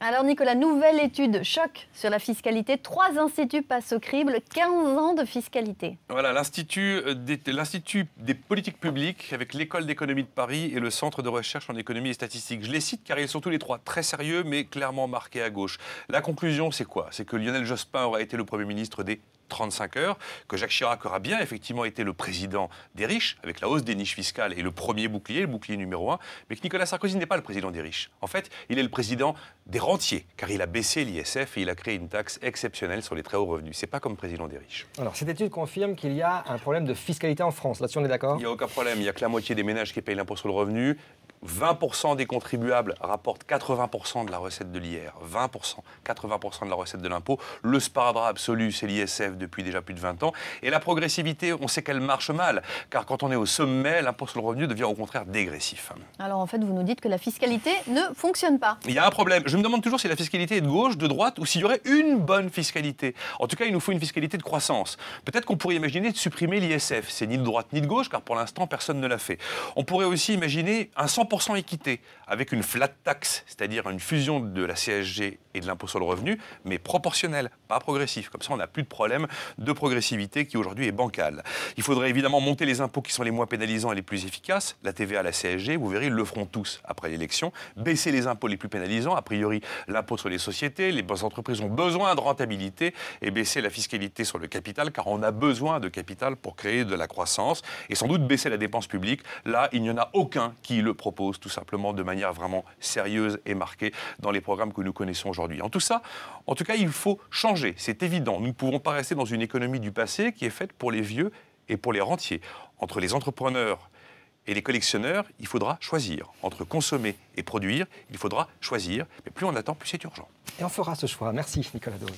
Alors Nicolas, nouvelle étude choc sur la fiscalité. 3 instituts passent au crible, 15 ans de fiscalité. Voilà, l'Institut des politiques publiques avec l'École d'économie de Paris et le Centre de recherche en économie et statistique. Je les cite car ils sont tous les trois très sérieux mais clairement marqués à gauche. La conclusion, c'est quoi? C'est que Lionel Jospin aura été le Premier ministre des 35 heures, que Jacques Chirac aura bien effectivement été le président des riches, avec la hausse des niches fiscales et le premier bouclier, le bouclier numéro 1, mais que Nicolas Sarkozy n'est pas le président des riches. En fait, il est le président des rentiers, car il a baissé l'ISF et il a créé une taxe exceptionnelle sur les très hauts revenus. C'est pas comme président des riches. Alors, cette étude confirme qu'il y a un problème de fiscalité en France. Là-dessus, on est d'accord? Il n'y a aucun problème. Il n'y a que la moitié des ménages qui payent l'impôt sur le revenu. 20% des contribuables rapportent 80% de la recette de l'IR. 20%, 80% de la recette de l'impôt. Le sparadrap absolu, c'est l'ISF depuis déjà plus de 20 ans. Et la progressivité, on sait qu'elle marche mal. Car quand on est au sommet, l'impôt sur le revenu devient au contraire dégressif. Alors en fait, vous nous dites que la fiscalité ne fonctionne pas. Il y a un problème. Je me demande toujours si la fiscalité est de gauche, de droite, ou s'il y aurait une bonne fiscalité. En tout cas, il nous faut une fiscalité de croissance. Peut-être qu'on pourrait imaginer de supprimer l'ISF. C'est ni de droite ni de gauche, car pour l'instant, personne ne l'a fait. On pourrait aussi imaginer un 100% équité, avec une flat tax, c'est-à-dire une fusion de la CSG et de l'impôt sur le revenu, mais proportionnelle, pas progressive. Comme ça, on n'a plus de problème de progressivité qui aujourd'hui est bancale. Il faudrait évidemment monter les impôts qui sont les moins pénalisants et les plus efficaces. La TVA, la CSG, vous verrez, ils le feront tous après l'élection. Baisser les impôts les plus pénalisants, a priori l'impôt sur les sociétés, les entreprises ont besoin de rentabilité, et baisser la fiscalité sur le capital, car on a besoin de capital pour créer de la croissance, et sans doute baisser la dépense publique. Là, il n'y en a aucun qui le propose, tout simplement de manière vraiment sérieuse et marquée dans les programmes que nous connaissons aujourd'hui. En tout cas, il faut changer, c'est évident. Nous ne pouvons pas rester dans une économie du passé qui est faite pour les vieux et pour les rentiers. Entre les entrepreneurs et les collectionneurs, il faudra choisir. Entre consommer et produire, il faudra choisir. Mais plus on attend, plus c'est urgent. Et on fera ce choix. Merci Nicolas Dose.